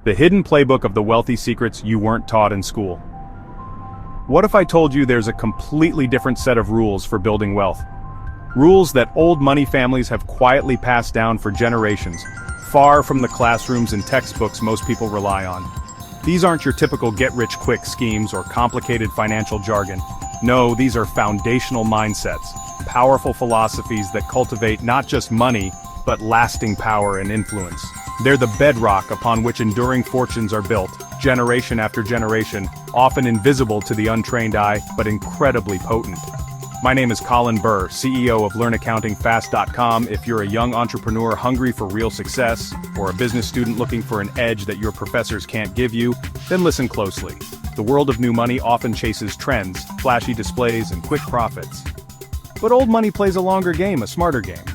The hidden playbook of the wealthy secrets you weren't taught in school. What if I told you there's a completely different set of rules for building wealth? Rules that old money families have quietly passed down for generations, far from the classrooms and textbooks most people rely on. These aren't your typical get-rich-quick schemes or complicated financial jargon. No, these are foundational mindsets, powerful philosophies that cultivate not just money, but lasting power and influence. They're the bedrock upon which enduring fortunes are built, generation after generation, often invisible to the untrained eye, but incredibly potent. My name is Colin Burr, CEO of LearnAccountingFast.com. If you're a young entrepreneur hungry for real success, or a business student looking for an edge that your professors can't give you, then listen closely. The world of new money often chases trends, flashy displays, and quick profits. But old money plays a longer game, a smarter game.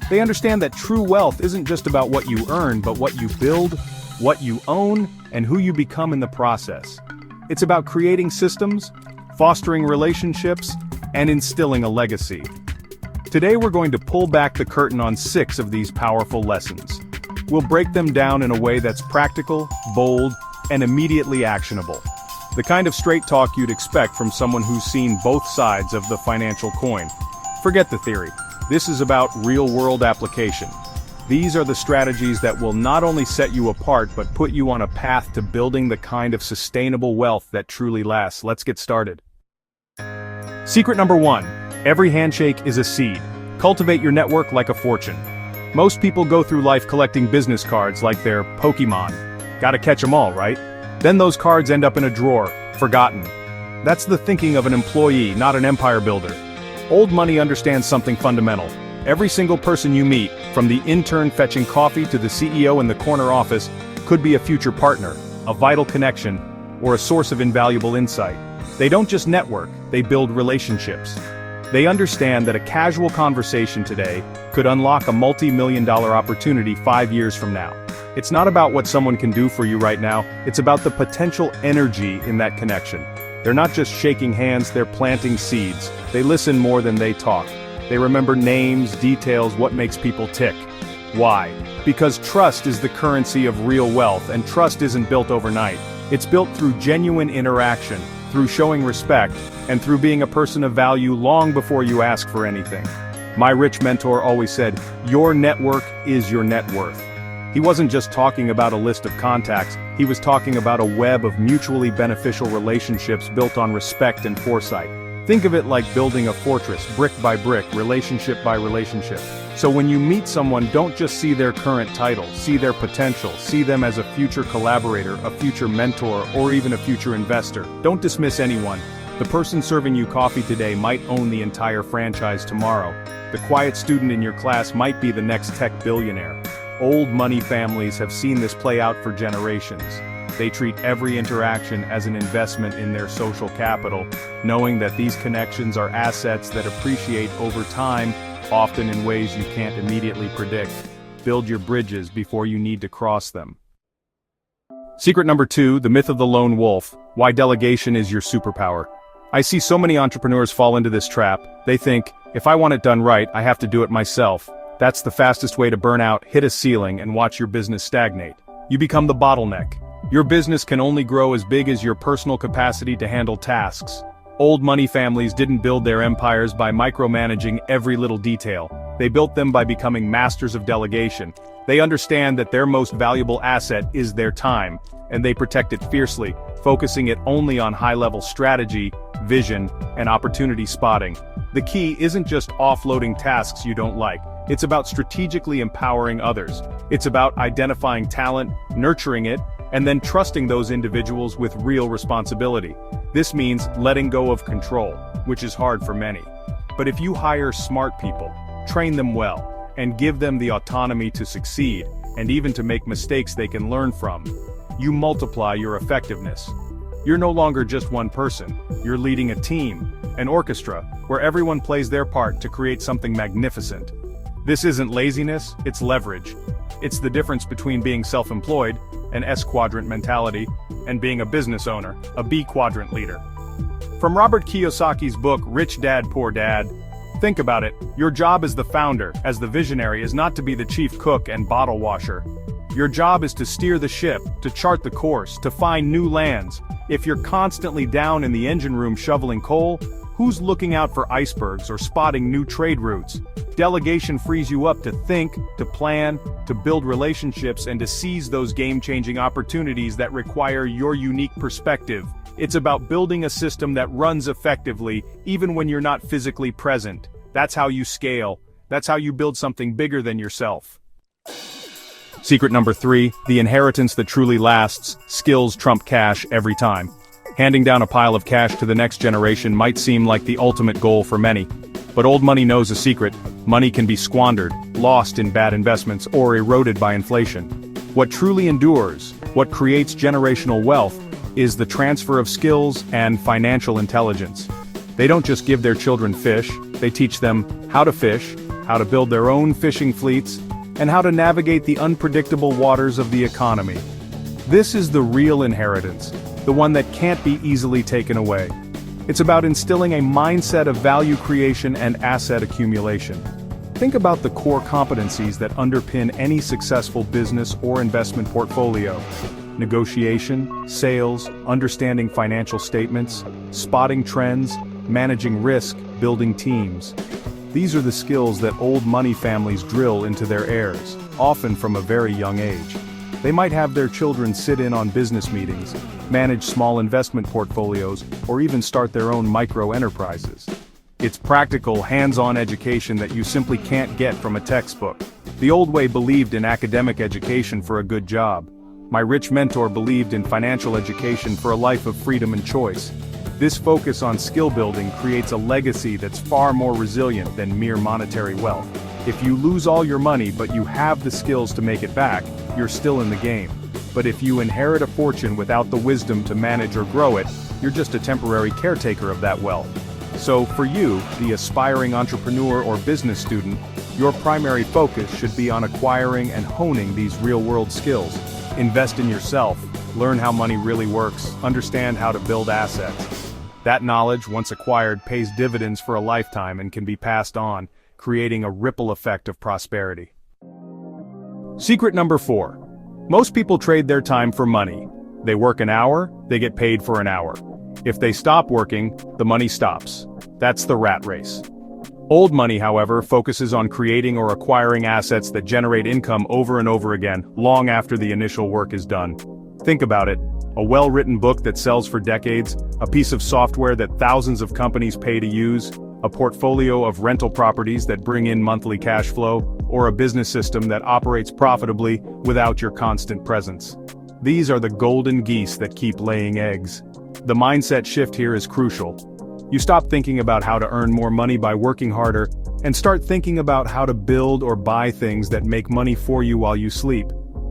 They understand that true wealth isn't just about what you earn, but what you build, what you own, and who you become in the process. It's about creating systems, fostering relationships, and instilling a legacy. Today we're going to pull back the curtain on 6 of these powerful lessons. We'll break them down in a way that's practical, bold, and immediately actionable. The kind of straight talk you'd expect from someone who's seen both sides of the financial coin. Forget the theory. This is about real-world application. These are the strategies that will not only set you apart but put you on a path to building the kind of sustainable wealth that truly lasts. Let's get started. Secret number 1. Every handshake is a seed. Cultivate your network like a fortune. Most people go through life collecting business cards like they're Pokemon. Gotta catch them all, right? Then those cards end up in a drawer, forgotten. That's the thinking of an employee, not an empire builder. Old money understands something fundamental. Every single person you meet, from the intern fetching coffee to the CEO in the corner office, could be a future partner, a vital connection, or a source of invaluable insight. They don't just network, they build relationships. They understand that a casual conversation today could unlock a multi-million-dollar opportunity 5 years from now. It's not about what someone can do for you right now, it's about the potential energy in that connection. They're not just shaking hands, they're planting seeds. They listen more than they talk. They remember names, details, what makes people tick. Why? Because trust is the currency of real wealth, and trust isn't built overnight. It's built through genuine interaction, through showing respect, and through being a person of value long before you ask for anything. My rich mentor always said, "Your network is your net worth." He wasn't just talking about a list of contacts, he was talking about a web of mutually beneficial relationships built on respect and foresight. Think of it like building a fortress, brick by brick, relationship by relationship. So when you meet someone, don't just see their current title, see their potential, see them as a future collaborator, a future mentor, or even a future investor. Don't dismiss anyone. The person serving you coffee today might own the entire franchise tomorrow. The quiet student in your class might be the next tech billionaire. Old money families have seen this play out for generations. They treat every interaction as an investment in their social capital, knowing that these connections are assets that appreciate over time, often in ways you can't immediately predict. Build your bridges before you need to cross them. Secret number 2, the myth of the lone wolf, why delegation is your superpower. I see so many entrepreneurs fall into this trap. They think, if I want it done right, I have to do it myself. That's the fastest way to burn out, hit a ceiling, and watch your business stagnate. You become the bottleneck. Your business can only grow as big as your personal capacity to handle tasks. Old money families didn't build their empires by micromanaging every little detail. They built them by becoming masters of delegation. They understand that their most valuable asset is their time, and they protect it fiercely, focusing it only on high-level strategy, vision, and opportunity spotting. The key isn't just offloading tasks you don't like. It's about strategically empowering others. It's about identifying talent, nurturing it, and then trusting those individuals with real responsibility. This means letting go of control, which is hard for many. But if you hire smart people, train them well, and give them the autonomy to succeed, and even to make mistakes they can learn from, you multiply your effectiveness. You're no longer just one person, you're leading a team, an orchestra, where everyone plays their part to create something magnificent. This isn't laziness, it's leverage. It's the difference between being self-employed, an S-quadrant mentality, and being a business owner, a B-quadrant leader. From Robert Kiyosaki's book, Rich Dad, Poor Dad, think about it, your job as the founder, as the visionary, is not to be the chief cook and bottle washer. Your job is to steer the ship, to chart the course, to find new lands. If you're constantly down in the engine room shoveling coal, who's looking out for icebergs or spotting new trade routes? Delegation frees you up to think, to plan, to build relationships, and to seize those game-changing opportunities that require your unique perspective. It's about building a system that runs effectively, even when you're not physically present. That's how you scale. That's how you build something bigger than yourself. Secret number 3, the inheritance that truly lasts. Skills trump cash every time. Handing down a pile of cash to the next generation might seem like the ultimate goal for many. But old money knows a secret. Money can be squandered, lost in bad investments, or eroded by inflation. What truly endures, what creates generational wealth, is the transfer of skills and financial intelligence. They don't just give their children fish, they teach them how to fish, how to build their own fishing fleets, and how to navigate the unpredictable waters of the economy. This is the real inheritance, the one that can't be easily taken away. It's about instilling a mindset of value creation and asset accumulation. Think about the core competencies that underpin any successful business or investment portfolio. Negotiation, sales, understanding financial statements, spotting trends, managing risk, building teams. These are the skills that old money families drill into their heirs, often from a very young age. They might have their children sit in on business meetings, manage small investment portfolios, or even start their own micro-enterprises. It's practical, hands-on education that you simply can't get from a textbook. The old way believed in academic education for a good job. My rich mentor believed in financial education for a life of freedom and choice. This focus on skill building creates a legacy that's far more resilient than mere monetary wealth. If you lose all your money but you have the skills to make it back, you're still in the game. But if you inherit a fortune without the wisdom to manage or grow it, you're just a temporary caretaker of that wealth. So for you, the aspiring entrepreneur or business student, your primary focus should be on acquiring and honing these real-world skills. Invest in yourself, learn how money really works, understand how to build assets. That knowledge, once acquired, pays dividends for a lifetime and can be passed on, creating a ripple effect of prosperity. Secret number 4. Most people trade their time for money. They work an hour, they get paid for an hour. If they stop working, the money stops. That's the rat race. Old money, however, focuses on creating or acquiring assets that generate income over and over again, long after the initial work is done. Think about it. A well-written book that sells for decades, a piece of software that thousands of companies pay to use, a portfolio of rental properties that bring in monthly cash flow, or a business system that operates profitably without your constant presence. These are the golden geese that keep laying eggs. The mindset shift here is crucial. You stop thinking about how to earn more money by working harder, and start thinking about how to build or buy things that make money for you while you sleep.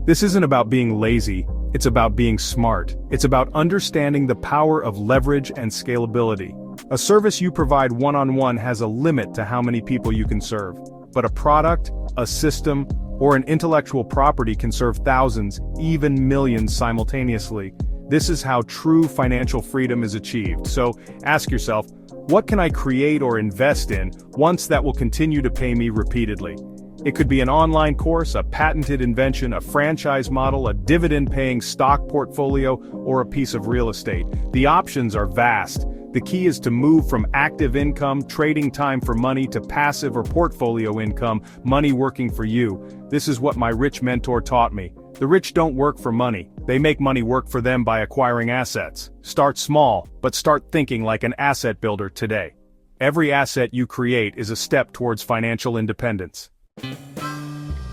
This isn't about being lazy, it's about being smart. It's about understanding the power of leverage and scalability. A service you provide one-on-one has a limit to how many people you can serve. But a product, a system, or an intellectual property can serve thousands, even millions simultaneously. This is how true financial freedom is achieved. So, ask yourself, what can I create or invest in once that will continue to pay me repeatedly? It could be an online course, a patented invention, a franchise model, a dividend-paying stock portfolio, or a piece of real estate. The options are vast. The key is to move from active income, trading time for money, to passive or portfolio income, money working for you. This is what my rich mentor taught me. The rich don't work for money. They make money work for them by acquiring assets. Start small, but start thinking like an asset builder today. Every asset you create is a step towards financial independence.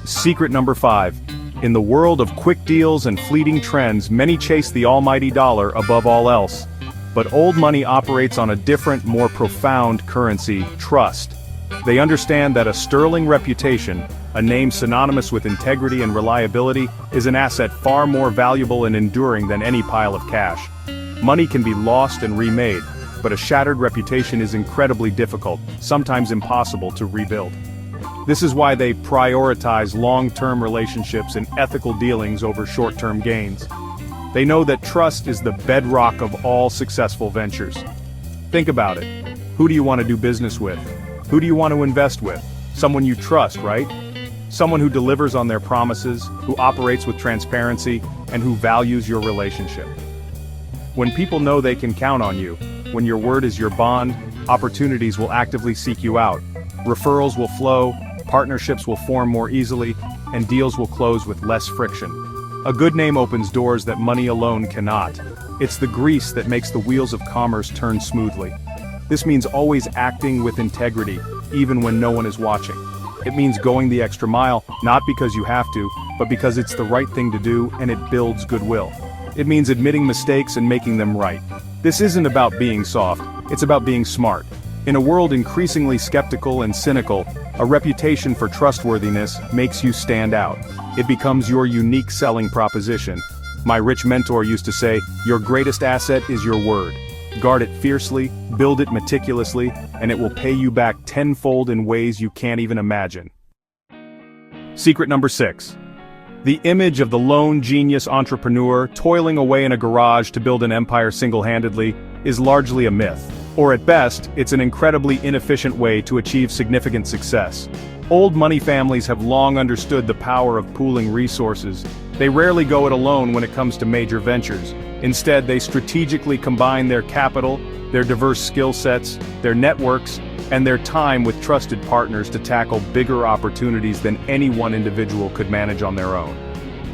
Secret number 5. In the world of quick deals and fleeting trends, many chase the almighty dollar above all else. But old money operates on a different, more profound currency: trust. They understand that a sterling reputation, a name synonymous with integrity and reliability, is an asset far more valuable and enduring than any pile of cash. Money can be lost and remade, but a shattered reputation is incredibly difficult, sometimes impossible to rebuild. This is why they prioritize long-term relationships and ethical dealings over short-term gains. They know that trust is the bedrock of all successful ventures. Think about it. Who do you want to do business with? Who do you want to invest with? Someone you trust, right? Someone who delivers on their promises, who operates with transparency, and who values your relationship. When people know they can count on you, when your word is your bond, opportunities will actively seek you out. Referrals will flow, partnerships will form more easily, and deals will close with less friction. A good name opens doors that money alone cannot. It's the grease that makes the wheels of commerce turn smoothly. This means always acting with integrity, even when no one is watching. It means going the extra mile, not because you have to, but because it's the right thing to do and it builds goodwill. It means admitting mistakes and making them right. This isn't about being soft, it's about being smart. In a world increasingly skeptical and cynical, a reputation for trustworthiness makes you stand out. It becomes your unique selling proposition. My rich mentor used to say, your greatest asset is your word. Guard it fiercely, build it meticulously, and it will pay you back tenfold in ways you can't even imagine. Secret number 6. The image of the lone genius entrepreneur toiling away in a garage to build an empire single-handedly is largely a myth. Or at best, it's an incredibly inefficient way to achieve significant success. Old money families have long understood the power of pooling resources. They rarely go it alone when it comes to major ventures. Instead, they strategically combine their capital, their diverse skill sets, their networks, and their time with trusted partners to tackle bigger opportunities than any one individual could manage on their own.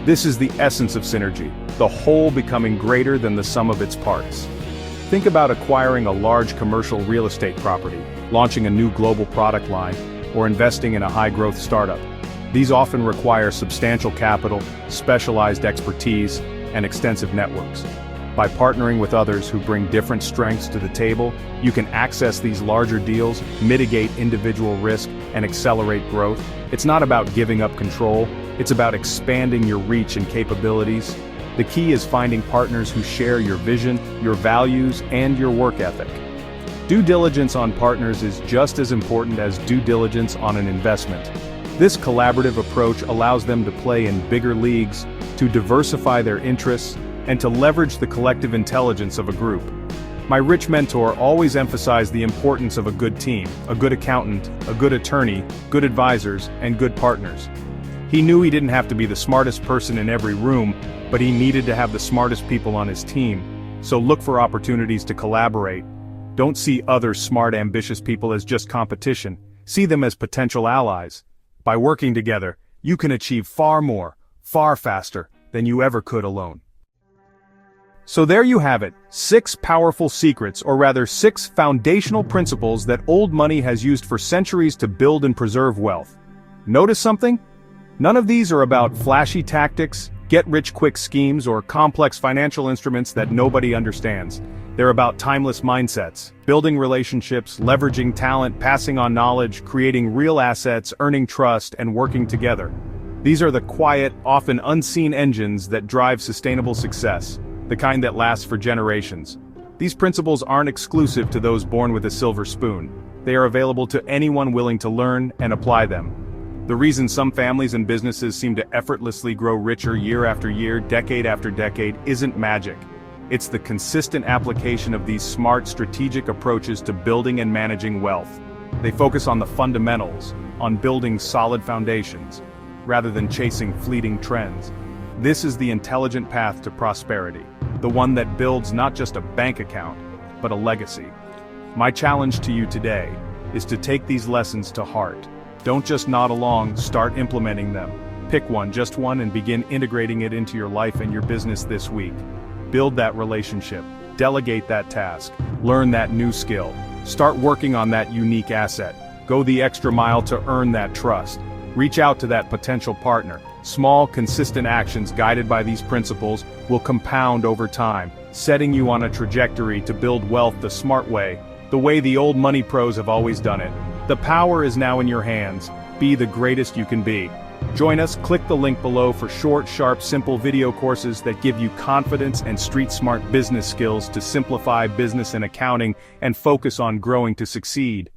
This is the essence of synergy, the whole becoming greater than the sum of its parts. Think about acquiring a large commercial real estate property, launching a new global product line, or investing in a high-growth startup. These often require substantial capital, specialized expertise, and extensive networks. By partnering with others who bring different strengths to the table, you can access these larger deals, mitigate individual risk, and accelerate growth. It's not about giving up control, it's about expanding your reach and capabilities. The key is finding partners who share your vision, your values, and your work ethic. Due diligence on partners is just as important as due diligence on an investment. This collaborative approach allows them to play in bigger leagues, to diversify their interests, and to leverage the collective intelligence of a group. My rich mentor always emphasized the importance of a good team, a good accountant, a good attorney, good advisors, and good partners. He knew he didn't have to be the smartest person in every room, but he needed to have the smartest people on his team. So look for opportunities to collaborate. Don't see other smart, ambitious people as just competition. See them as potential allies. By working together, you can achieve far more, far faster, than you ever could alone. So there you have it, 6 powerful secrets, or rather 6 foundational principles that old money has used for centuries to build and preserve wealth. Notice something? None of these are about flashy tactics, get-rich-quick schemes, or complex financial instruments that nobody understands. They're about timeless mindsets, building relationships, leveraging talent, passing on knowledge, creating real assets, earning trust, and working together. These are the quiet, often unseen engines that drive sustainable success, the kind that lasts for generations. These principles aren't exclusive to those born with a silver spoon. They are available to anyone willing to learn and apply them. The reason some families and businesses seem to effortlessly grow richer year after year, decade after decade, isn't magic. It's the consistent application of these smart, strategic approaches to building and managing wealth. They focus on the fundamentals, on building solid foundations, rather than chasing fleeting trends. This is the intelligent path to prosperity, the one that builds not just a bank account, but a legacy. My challenge to you today is to take these lessons to heart. Don't just nod along, start implementing them. Pick one, just one, and begin integrating it into your life and your business this week. Build that relationship, delegate that task, learn that new skill, start working on that unique asset, go the extra mile to earn that trust. Reach out to that potential partner. Small, consistent actions guided by these principles will compound over time, setting you on a trajectory to build wealth the smart way, the way the old money pros have always done it. The power is now in your hands. Be the greatest you can be. Join us, click the link below for short, sharp, simple video courses that give you confidence and street-smart business skills to simplify business and accounting and focus on growing to succeed.